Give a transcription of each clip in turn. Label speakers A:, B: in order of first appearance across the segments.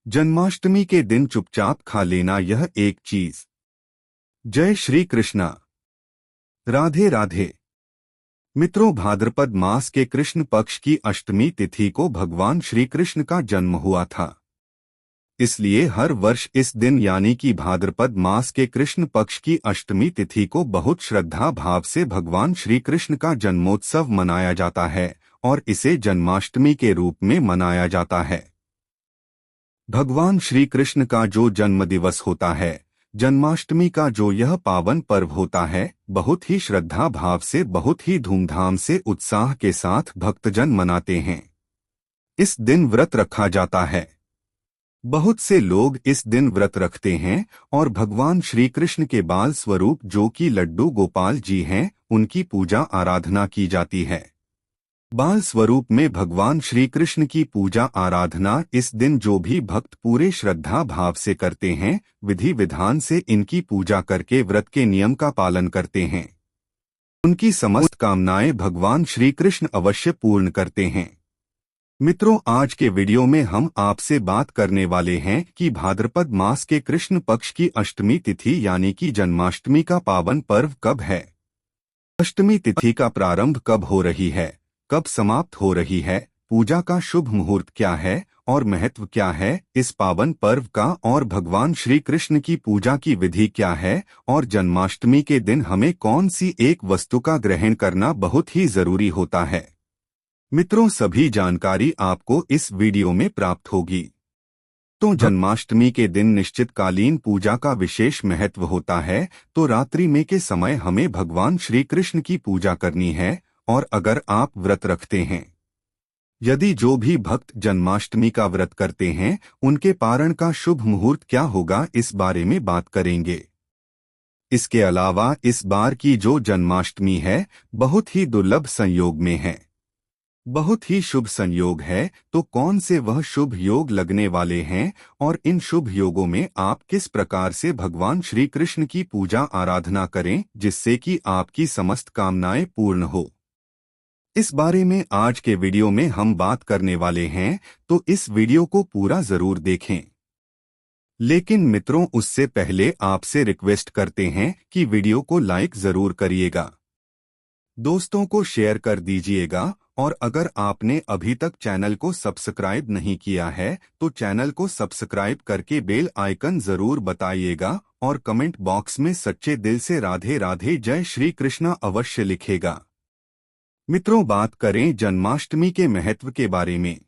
A: जन्माष्टमी के दिन चुपचाप खा लेना यह एक चीज। जय श्री कृष्णा। राधे राधे। मित्रों, भाद्रपद मास के कृष्ण पक्ष की अष्टमी तिथि को भगवान श्री कृष्ण का जन्म हुआ था। इसलिए हर वर्ष इस दिन यानी कि भाद्रपद मास के कृष्ण पक्ष की अष्टमी तिथि को बहुत श्रद्धा भाव से भगवान श्री कृष्ण का जन्मोत्सव मनाया जाता है और इसे जन्माष्टमी के रूप में मनाया जाता है। भगवान श्री कृष्ण का जो जन्म दिवस होता है, जन्माष्टमी का जो यह पावन पर्व होता है, बहुत ही श्रद्धा भाव से, बहुत ही धूमधाम से, उत्साह के साथ भक्तजन मनाते हैं। इस दिन व्रत रखा जाता है। बहुत से लोग इस दिन व्रत रखते हैं और भगवान श्री कृष्ण के बाल स्वरूप जो कि लड्डू गोपाल जी हैं, उनकी पूजा आराधना की जाती है। बाल स्वरूप में भगवान श्री कृष्ण की पूजा आराधना इस दिन जो भी भक्त पूरे श्रद्धा भाव से करते हैं, विधि विधान से इनकी पूजा करके व्रत के नियम का पालन करते हैं, उनकी समस्त कामनाएं भगवान श्री कृष्ण अवश्य पूर्ण करते हैं। मित्रों, आज के वीडियो में हम आपसे बात करने वाले हैं कि भाद्रपद मास के कृष्ण पक्ष की अष्टमी तिथि यानी कि जन्माष्टमी का पावन पर्व कब है। अष्टमी तिथि का प्रारंभ कब हो रही है, कब समाप्त हो रही है, पूजा का शुभ मुहूर्त क्या है और महत्व क्या है इस पावन पर्व का, और भगवान श्री कृष्ण की पूजा की विधि क्या है, और जन्माष्टमी के दिन हमें कौन सी एक वस्तु का ग्रहण करना बहुत ही जरूरी होता है। मित्रों, सभी जानकारी आपको इस वीडियो में प्राप्त होगी। तो जन्माष्टमी के दिन निश्चितकालीन पूजा का विशेष महत्व होता है। तो रात्रि में के समय हमें भगवान श्री कृष्ण की पूजा करनी है। और अगर आप व्रत रखते हैं, यदि जो भी भक्त जन्माष्टमी का व्रत करते हैं, उनके पारण का शुभ मुहूर्त क्या होगा, इस बारे में बात करेंगे। इसके अलावा इस बार की जो जन्माष्टमी है, बहुत ही दुर्लभ संयोग में है, बहुत ही शुभ संयोग है। तो कौन से वह शुभ योग लगने वाले हैं और इन शुभ योगों में आप किस प्रकार से भगवान श्री कृष्ण की पूजा आराधना करें जिससे कि आपकी समस्त कामनाएं पूर्ण हो, इस बारे में आज के वीडियो में हम बात करने वाले हैं। तो इस वीडियो को पूरा जरूर देखें। लेकिन मित्रों, उससे पहले आपसे रिक्वेस्ट करते हैं कि वीडियो को लाइक जरूर करिएगा, दोस्तों को शेयर कर दीजिएगा, और अगर आपने अभी तक चैनल को सब्सक्राइब नहीं किया है तो चैनल को सब्सक्राइब करके बेल आइकन जरूर बताइएगा, और कमेंट बॉक्स में सच्चे दिल से राधे राधे जय श्री कृष्णा अवश्य लिखेगा। मित्रों, बात करें जन्माष्टमी के महत्व के बारे में।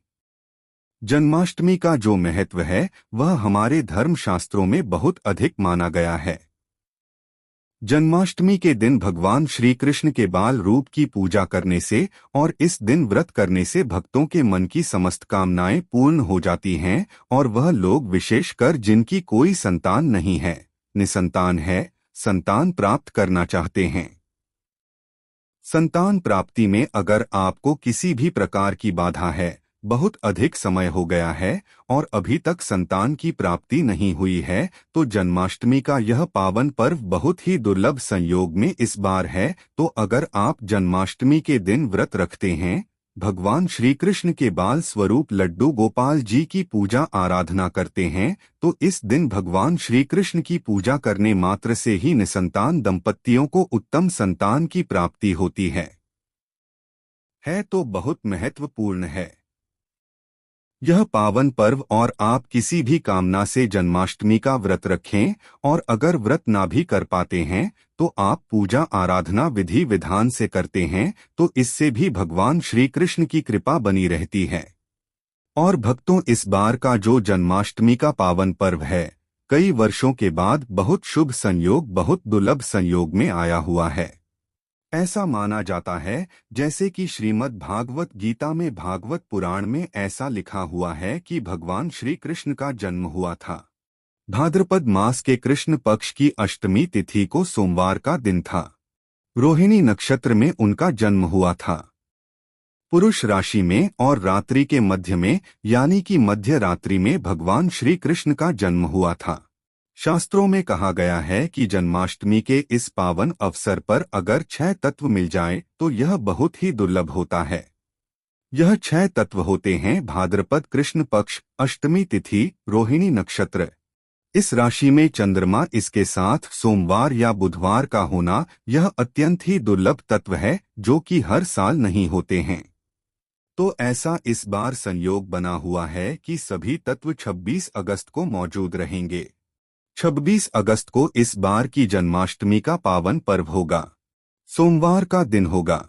A: जन्माष्टमी का जो महत्व है वह हमारे धर्मशास्त्रों में बहुत अधिक माना गया है। जन्माष्टमी के दिन भगवान श्री कृष्ण के बाल रूप की पूजा करने से और इस दिन व्रत करने से भक्तों के मन की समस्त कामनाएं पूर्ण हो जाती हैं, और वह लोग विशेषकर जिनकी कोई संतान नहीं है, निसंतान है, संतान प्राप्त करना चाहते हैं। संतान प्राप्ति में अगर आपको किसी भी प्रकार की बाधा है, बहुत अधिक समय हो गया है और अभी तक संतान की प्राप्ति नहीं हुई है, तो जन्माष्टमी का यह पावन पर्व बहुत ही दुर्लभ संयोग में इस बार है। तो अगर आप जन्माष्टमी के दिन व्रत रखते हैं, भगवान श्री कृष्ण के बाल स्वरूप लड्डू गोपाल जी की पूजा आराधना करते हैं, तो इस दिन भगवान श्री कृष्ण की पूजा करने मात्र से ही निसंतान दंपतियों को उत्तम संतान की प्राप्ति होती है तो बहुत महत्वपूर्ण है यह पावन पर्व। और आप किसी भी कामना से जन्माष्टमी का व्रत रखें, और अगर व्रत ना भी कर पाते हैं तो आप पूजा आराधना विधि विधान से करते हैं, तो इससे भी भगवान श्री कृष्ण की कृपा बनी रहती है। और भक्तों, इस बार का जो जन्माष्टमी का पावन पर्व है, कई वर्षों के बाद बहुत शुभ संयोग, बहुत दुर्लभ संयोग में आया हुआ है। ऐसा माना जाता है जैसे कि श्रीमद् भागवत गीता में भागवत पुराण में ऐसा लिखा हुआ है कि भगवान श्री कृष्ण का जन्म हुआ था। भाद्रपद मास के कृष्ण पक्ष की अष्टमी तिथि को सोमवार का दिन था। रोहिणी नक्षत्र में उनका जन्म हुआ था। पुरुष राशि में और रात्रि के मध्य में यानी कि मध्य रात्रि में भगवान श्री कृष्ण का जन्म हुआ था। शास्त्रों में कहा गया है कि जन्माष्टमी के इस पावन अवसर पर अगर 6 तत्व मिल जाए तो यह बहुत ही दुर्लभ होता है। यह 6 तत्व होते हैं भाद्रपद कृष्ण पक्ष, अष्टमी तिथि, रोहिणी नक्षत्र। इस राशि में चंद्रमा इसके साथ सोमवार या बुधवार का होना यह अत्यंत ही दुर्लभ तत्व है जो कि हर साल नहीं होते हैं। तो ऐसा इस बार संयोग बना हुआ है कि सभी तत्व 26 अगस्त को मौजूद रहेंगे। 26 अगस्त को इस बार की जन्माष्टमी का पावन पर्व होगा। सोमवार का दिन होगा।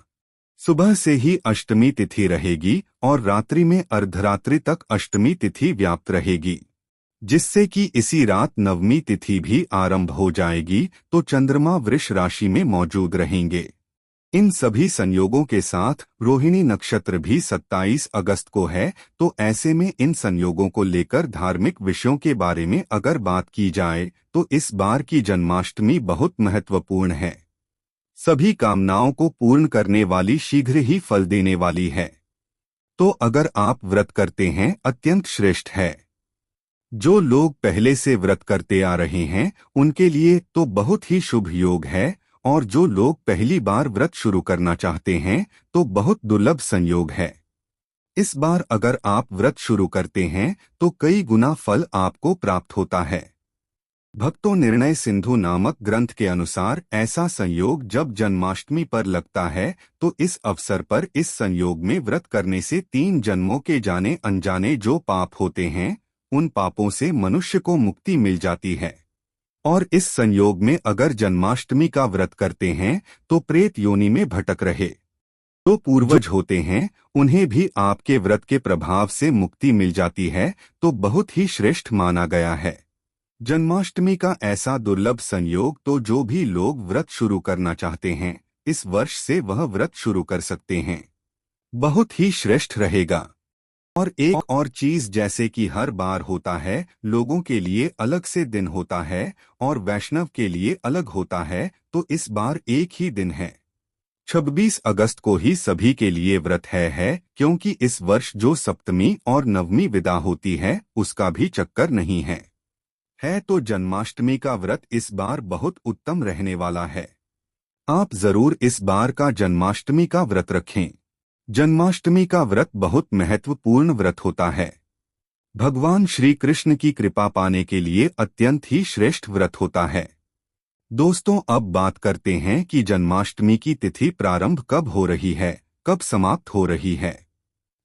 A: सुबह से ही अष्टमी तिथि रहेगी और रात्रि में अर्धरात्रि तक अष्टमी तिथि व्याप्त रहेगी, जिससे कि इसी रात नवमी तिथि भी आरंभ हो जाएगी। तो चंद्रमा वृष राशि में मौजूद रहेंगे। इन सभी संयोगों के साथ रोहिणी नक्षत्र भी 27 अगस्त को है। तो ऐसे में इन संयोगों को लेकर धार्मिक विषयों के बारे में अगर बात की जाए तो इस बार की जन्माष्टमी बहुत महत्वपूर्ण है। सभी कामनाओं को पूर्ण करने वाली, शीघ्र ही फल देने वाली है। तो अगर आप व्रत करते हैं अत्यंत श्रेष्ठ है। जो लोग पहले से व्रत करते आ रहे हैं उनके लिए तो बहुत ही शुभ योग है, और जो लोग पहली बार व्रत शुरू करना चाहते हैं तो बहुत दुर्लभ संयोग है। इस बार अगर आप व्रत शुरू करते हैं तो कई गुना फल आपको प्राप्त होता है। भक्तों निर्णय सिंधु नामक ग्रंथ के अनुसार ऐसा संयोग जब जन्माष्टमी पर लगता है तो इस अवसर पर इस संयोग में व्रत करने से 3 जन्मों के जाने अनजाने जो पाप होते हैं उन पापों से मनुष्य को मुक्ति मिल जाती है। और इस संयोग में अगर जन्माष्टमी का व्रत करते हैं तो प्रेत योनि में भटक रहे तो पूर्वज होते हैं उन्हें भी आपके व्रत के प्रभाव से मुक्ति मिल जाती है। तो बहुत ही श्रेष्ठ माना गया है जन्माष्टमी का ऐसा दुर्लभ संयोग। तो जो भी लोग व्रत शुरू करना चाहते हैं इस वर्ष से वह व्रत शुरू कर सकते हैं। बहुत ही श्रेष्ठ रहेगा। और एक और चीज, जैसे कि हर बार होता है लोगों के लिए अलग से दिन होता है और वैष्णव के लिए अलग होता है, तो इस बार एक ही दिन है। 26 अगस्त को ही सभी के लिए व्रत है क्योंकि इस वर्ष जो सप्तमी और नवमी विदा होती है उसका भी चक्कर नहीं है। तो जन्माष्टमी का व्रत इस बार बहुत उत्तम रहने वाला है। आप जरूर इस बार का जन्माष्टमी का व्रत रखें। जन्माष्टमी का व्रत बहुत महत्वपूर्ण व्रत होता है। भगवान श्री कृष्ण की कृपा पाने के लिए अत्यंत ही श्रेष्ठ व्रत होता है। दोस्तों, अब बात करते हैं कि जन्माष्टमी की तिथि प्रारंभ कब हो रही है, कब समाप्त हो रही है।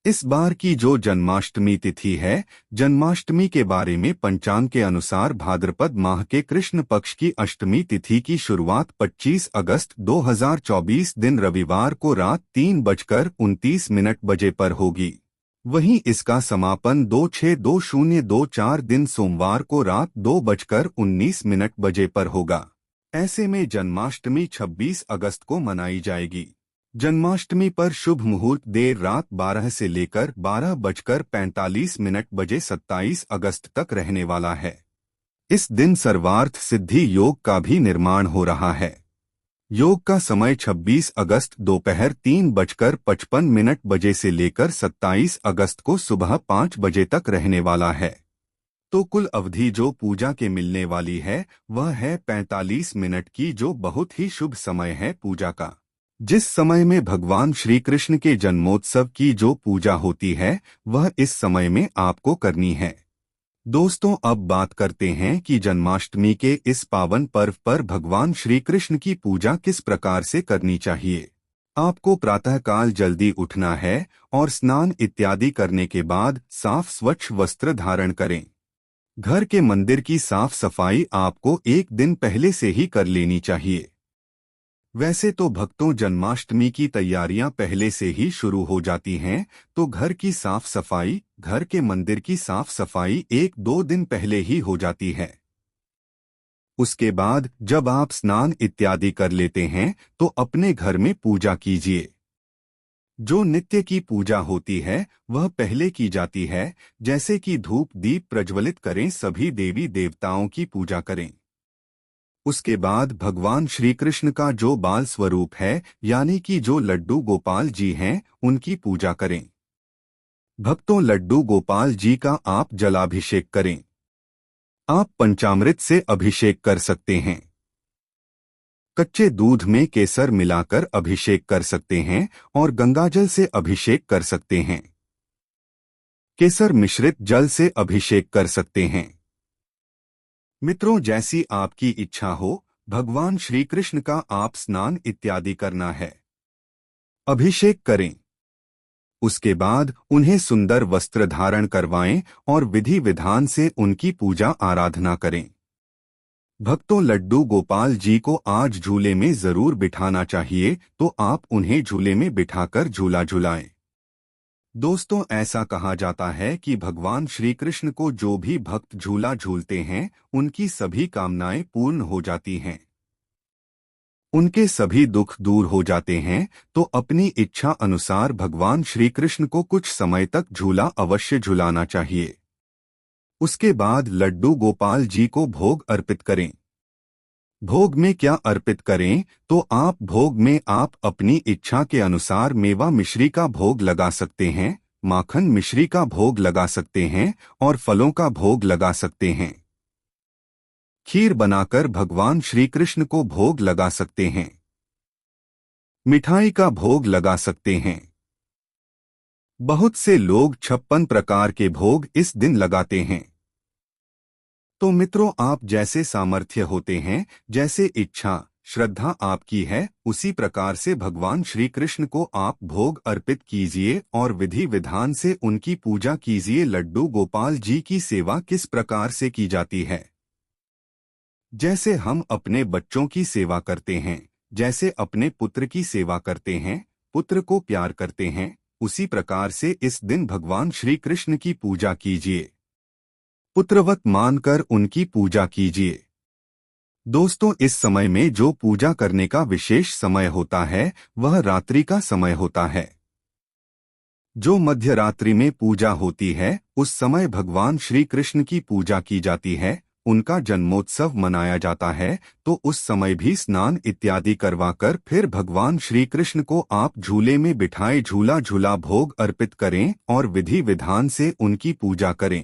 A: इस बार की जो जन्माष्टमी तिथि है, जन्माष्टमी के बारे में पंचांग के अनुसार भाद्रपद माह के कृष्ण पक्ष की अष्टमी तिथि की शुरुआत 25 अगस्त 2024 दिन रविवार को रात 3:29 बजे पर होगी। वहीं इसका समापन 2/6/2024 दिन सोमवार को रात 2:19 बजे पर होगा। ऐसे में जन्माष्टमी 26 अगस्त को मनाई जाएगी। जन्माष्टमी पर शुभ मुहूर्त देर रात 12 से लेकर 12:45 बजे 27 अगस्त तक रहने वाला है। इस दिन सर्वार्थ सिद्धि योग का भी निर्माण हो रहा है। योग का समय 26 अगस्त दोपहर 3:55 बजे से लेकर 27 अगस्त को सुबह 5 बजे तक रहने वाला है। तो कुल अवधि जो पूजा के मिलने वाली है वह है 45 मिनट की, जो बहुत ही शुभ समय है पूजा का। जिस समय में भगवान श्री कृष्ण के जन्मोत्सव की जो पूजा होती है वह इस समय में आपको करनी है। दोस्तों, अब बात करते हैं कि जन्माष्टमी के इस पावन पर्व पर भगवान श्री कृष्ण की पूजा किस प्रकार से करनी चाहिए। आपको प्रातःकाल जल्दी उठना है और स्नान इत्यादि करने के बाद साफ स्वच्छ वस्त्र धारण करें। घर के मंदिर की साफ सफाई आपको एक दिन पहले से ही कर लेनी चाहिए। वैसे तो भक्तों जन्माष्टमी की तैयारियां पहले से ही शुरू हो जाती हैं, तो घर की साफ सफाई, घर के मंदिर की साफ सफाई 1-2 दिन पहले ही हो जाती है। उसके बाद जब आप स्नान इत्यादि कर लेते हैं तो अपने घर में पूजा कीजिए। जो नित्य की पूजा होती है वह पहले की जाती है, जैसे कि धूप दीप प्रज्वलित करें, सभी देवी देवताओं की पूजा करें। उसके बाद भगवान श्री कृष्ण का जो बाल स्वरूप है यानी कि जो लड्डू गोपाल जी हैं उनकी पूजा करें। भक्तों, लड्डू गोपाल जी का आप जलाभिषेक करें। आप पंचामृत से अभिषेक कर सकते हैं। कच्चे दूध में केसर मिलाकर अभिषेक कर सकते हैं और गंगाजल से अभिषेक कर सकते हैं। केसर मिश्रित जल से अभिषेक कर सकते हैं। मित्रों, जैसी आपकी इच्छा हो, भगवान श्री कृष्ण का आप स्नान इत्यादि करना है, अभिषेक करें। उसके बाद उन्हें सुंदर वस्त्र धारण करवाएं और विधि विधान से उनकी पूजा आराधना करें। भक्तों, लड्डू गोपाल जी को आज झूले में जरूर बिठाना चाहिए, तो आप उन्हें झूले में बिठाकर झूला झुलाएं। दोस्तों, ऐसा कहा जाता है कि भगवान श्री कृष्ण को जो भी भक्त झूला झूलते हैं, उनकी सभी कामनाएं पूर्ण हो जाती हैं, उनके सभी दुख दूर हो जाते हैं। तो अपनी इच्छा अनुसार भगवान श्री कृष्ण को कुछ समय तक झूला अवश्य झुलाना चाहिए। उसके बाद लड्डू गोपाल जी को भोग अर्पित करें। भोग में क्या अर्पित करें? तो आप भोग में आप अपनी इच्छा के अनुसार मेवा मिश्री का भोग लगा सकते हैं, माखन मिश्री का भोग लगा सकते हैं और फलों का भोग लगा सकते हैं। खीर बनाकर भगवान श्री कृष्ण को भोग लगा सकते हैं। मिठाई का भोग लगा सकते हैं। बहुत से लोग 56 प्रकार के भोग इस दिन लगाते हैं। तो मित्रों, आप जैसे सामर्थ्य होते हैं, जैसे इच्छा श्रद्धा आपकी है, उसी प्रकार से भगवान श्री कृष्ण को आप भोग अर्पित कीजिए और विधि विधान से उनकी पूजा कीजिए। लड्डू गोपाल जी की सेवा किस प्रकार से की जाती है? जैसे हम अपने बच्चों की सेवा करते हैं, जैसे अपने पुत्र की सेवा करते हैं, पुत्र को प्यार करते हैं, उसी प्रकार से इस दिन भगवान श्री कृष्ण की पूजा कीजिए। पुत्रवत मानकर उनकी पूजा कीजिए। दोस्तों, इस समय में जो पूजा करने का विशेष समय होता है, वह रात्रि का समय होता है। जो मध्य रात्रि में पूजा होती है, उस समय भगवान श्री कृष्ण की पूजा की जाती है, उनका जन्मोत्सव मनाया जाता है। तो उस समय भी स्नान इत्यादि करवाकर फिर भगवान श्री कृष्ण को आप झूले में बिठाए झूला झूला भोग अर्पित करें और विधि विधान से उनकी पूजा करें।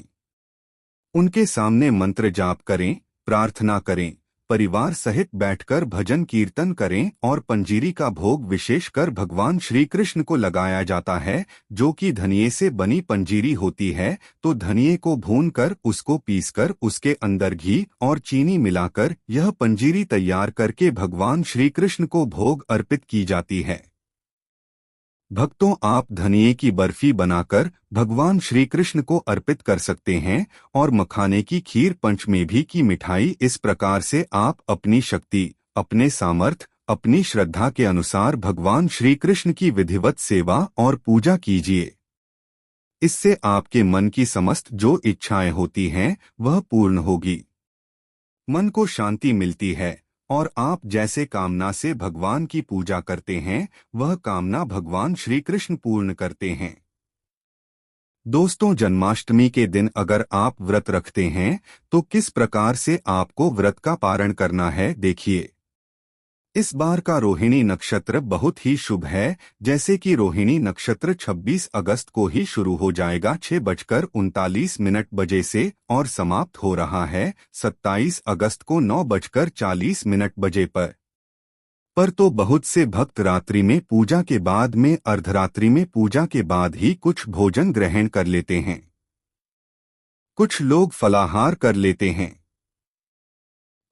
A: उनके सामने मंत्र जाप करें, प्रार्थना करें, परिवार सहित बैठकर भजन कीर्तन करें और पंजीरी का भोग विशेषकर भगवान श्री कृष्ण को लगाया जाता है, जो कि धनिये से बनी पंजीरी होती है। तो धनिये को भूनकर उसको पीसकर उसके अंदर घी और चीनी मिलाकर यह पंजीरी तैयार करके भगवान श्री कृष्ण को भोग अर्पित की जाती है। भक्तों, आप धनिये की बर्फी बनाकर भगवान श्री कृष्ण को अर्पित कर सकते हैं और मखाने की खीर, पंचमेवी की मिठाई, इस प्रकार से आप अपनी शक्ति, अपने सामर्थ्य, अपनी श्रद्धा के अनुसार भगवान श्री कृष्ण की विधिवत सेवा और पूजा कीजिए। इससे आपके मन की समस्त जो इच्छाएं होती हैं, वह पूर्ण होगी। मन को शांति मिलती है और आप जैसे कामना से भगवान की पूजा करते हैं, वह कामना भगवान श्री कृष्ण पूर्ण करते हैं। दोस्तों, जन्माष्टमी के दिन अगर आप व्रत रखते हैं, तो किस प्रकार से आपको व्रत का पारण करना है, देखिए। इस बार का रोहिणी नक्षत्र बहुत ही शुभ है। जैसे कि रोहिणी नक्षत्र 26 अगस्त को ही शुरू हो जाएगा 6:39 बजे से और समाप्त हो रहा है 27 अगस्त को 9:40 बजे पर तो बहुत से भक्त रात्रि में पूजा के बाद में अर्धरात्रि में पूजा के बाद ही कुछ भोजन ग्रहण कर लेते हैं। कुछ लोग फलाहार कर लेते हैं,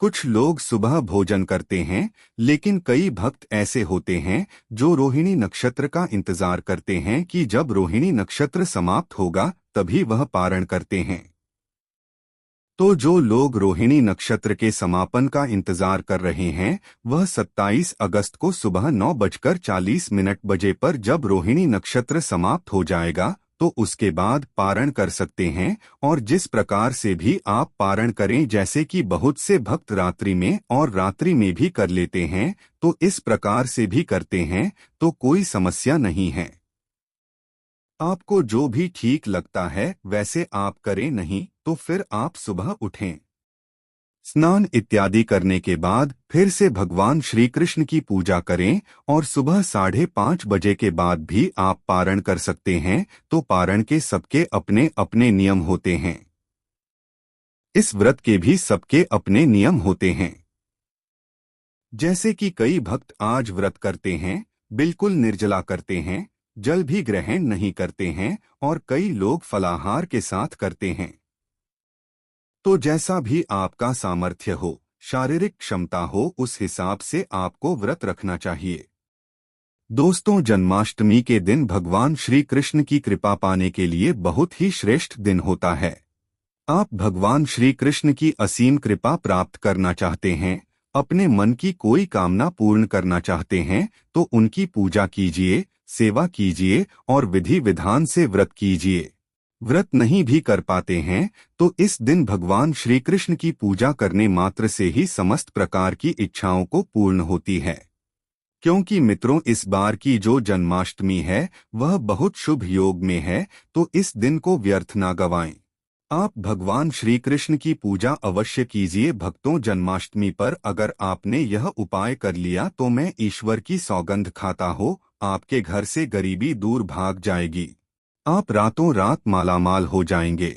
A: कुछ लोग सुबह भोजन करते हैं, लेकिन कई भक्त ऐसे होते हैं जो रोहिणी नक्षत्र का इंतजार करते हैं कि जब रोहिणी नक्षत्र समाप्त होगा तभी वह पारण करते हैं। तो जो लोग रोहिणी नक्षत्र के समापन का इंतजार कर रहे हैं, वह 27 अगस्त को सुबह 9:40 बजे पर जब रोहिणी नक्षत्र समाप्त हो जाएगा, तो उसके बाद पारण कर सकते हैं। और जिस प्रकार से भी आप पारण करें, जैसे कि बहुत से भक्त रात्रि में और रात्रि में भी कर लेते हैं, तो इस प्रकार से भी करते हैं, तो कोई समस्या नहीं है। आपको जो भी ठीक लगता है वैसे आप करें, नहीं तो फिर आप सुबह उठें, स्नान इत्यादि करने के बाद फिर से भगवान श्री कृष्ण की पूजा करें और सुबह 5:30 बजे के बाद भी आप पारण कर सकते हैं। तो पारण के सबके अपने अपने नियम होते हैं। इस व्रत के भी सबके अपने नियम होते हैं। जैसे कि कई भक्त आज व्रत करते हैं, बिल्कुल निर्जला करते हैं, जल भी ग्रहण नहीं करते हैं और कई लोग फलाहार के साथ करते हैं। तो जैसा भी आपका सामर्थ्य हो, शारीरिक क्षमता हो, उस हिसाब से आपको व्रत रखना चाहिए। दोस्तों, जन्माष्टमी के दिन भगवान श्री कृष्ण की कृपा पाने के लिए बहुत ही श्रेष्ठ दिन होता है। आप भगवान श्री कृष्ण की असीम कृपा प्राप्त करना चाहते हैं, अपने मन की कोई कामना पूर्ण करना चाहते हैं, तो उनकी पूजा कीजिए, सेवा कीजिए और विधि विधान से व्रत कीजिए। व्रत नहीं भी कर पाते हैं तो इस दिन भगवान श्री कृष्ण की पूजा करने मात्र से ही समस्त प्रकार की इच्छाओं को पूर्ण होती है। क्योंकि मित्रों, इस बार की जो जन्माष्टमी है वह बहुत शुभ योग में है, तो इस दिन को व्यर्थ ना गवाएं। आप भगवान श्री कृष्ण की पूजा अवश्य कीजिए। भक्तों, जन्माष्टमी पर अगर आपने यह उपाय कर लिया तो मैं ईश्वर की सौगंध खाता हो, आपके घर से गरीबी दूर भाग जाएगी। आप रातों रात मालामाल हो जाएंगे।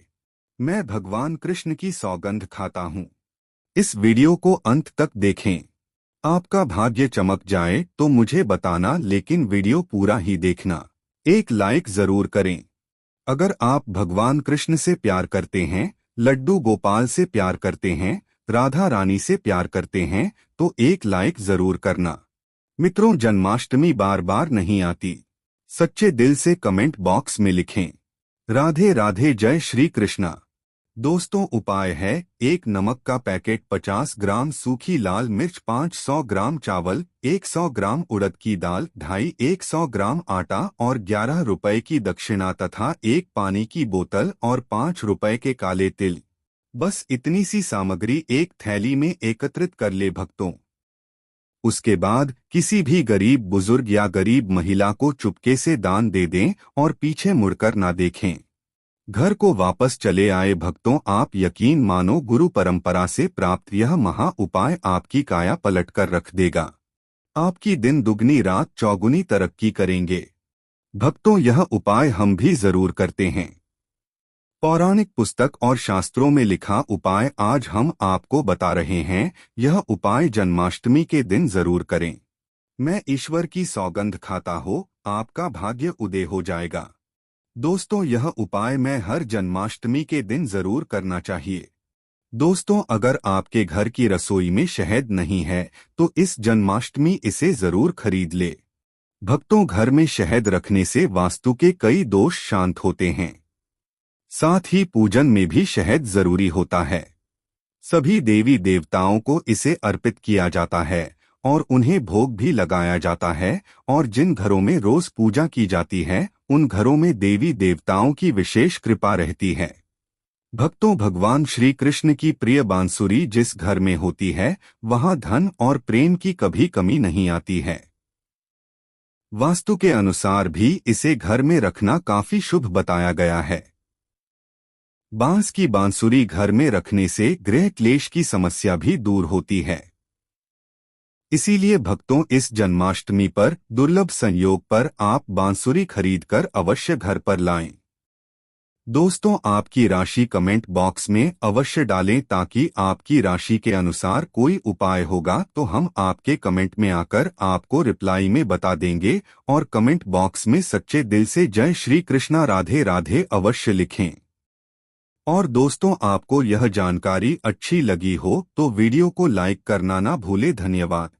A: मैं भगवान कृष्ण की सौगंध खाता हूँ। इस वीडियो को अंत तक देखें। आपका भाग्य चमक जाए तो मुझे बताना, लेकिन वीडियो पूरा ही देखना। एक लाइक जरूर करें। अगर आप भगवान कृष्ण से प्यार करते हैं, लड्डू गोपाल से प्यार करते हैं, राधा रानी से प्यार करते हैं, तो एक लाइक जरूर करना। मित्रों, जन्माष्टमी बार बार नहीं आती। सच्चे दिल से कमेंट बॉक्स में लिखें, राधे राधे, जय श्री कृष्णा। दोस्तों, उपाय है: 1 नमक का पैकेट, 50 ग्राम सूखी लाल मिर्च, 500 ग्राम चावल, 100 ग्राम उड़द की दाल, 250 ग्राम आटा और 11 रुपए की दक्षिणा तथा 1 पानी की बोतल और 5 रुपए के काले तिल। बस इतनी सी सामग्री एक थैली में एकत्रित कर ले भक्तों। उसके बाद किसी भी गरीब बुजुर्ग या गरीब महिला को चुपके से दान दे दें और पीछे मुड़कर ना देखें। घर को वापस चले आए भक्तों, आप यकीन मानो, गुरु परंपरा से प्राप्त यह महा उपाय आपकी काया पलट कर रख देगा। आपकी दिन दुगनी रात चौगुनी तरक्की करेंगे। भक्तों, यह उपाय हम भी जरूर करते हैं। पौराणिक पुस्तक और शास्त्रों में लिखा उपाय आज हम आपको बता रहे हैं। यह उपाय जन्माष्टमी के दिन जरूर करें। मैं ईश्वर की सौगंध खाता हो, आपका भाग्य उदय हो जाएगा। दोस्तों, यह उपाय मैं हर जन्माष्टमी के दिन जरूर करना चाहिए। दोस्तों, अगर आपके घर की रसोई में शहद नहीं है तो इस जन्माष्टमी इसे जरूर खरीद ले। भक्तों, घर में शहद रखने से वास्तु के कई दोष शांत होते हैं। साथ ही पूजन में भी शहद जरूरी होता है। सभी देवी देवताओं को इसे अर्पित किया जाता है और उन्हें भोग भी लगाया जाता है, और जिन घरों में रोज पूजा की जाती है उन घरों में देवी देवताओं की विशेष कृपा रहती है। भक्तों, भगवान श्री कृष्ण की प्रिय बांसुरी जिस घर में होती है वहां धन और प्रेम की कभी कमी नहीं आती है। वास्तु के अनुसार भी इसे घर में रखना काफी शुभ बताया गया है। बांस की बांसुरी घर में रखने से गृह क्लेश की समस्या भी दूर होती है। इसीलिए भक्तों, इस जन्माष्टमी पर दुर्लभ संयोग पर आप बांसुरी खरीदकर अवश्य घर पर लाएं। दोस्तों, आपकी राशि कमेंट बॉक्स में अवश्य डालें, ताकि आपकी राशि के अनुसार कोई उपाय होगा तो हम आपके कमेंट में आकर आपको रिप्लाई में बता देंगे। और कमेंट बॉक्स में सच्चे दिल से जय श्री कृष्णा, राधे राधे अवश्य लिखें। और दोस्तों, आपको यह जानकारी अच्छी लगी हो तो वीडियो को लाइक करना ना भूले। धन्यवाद।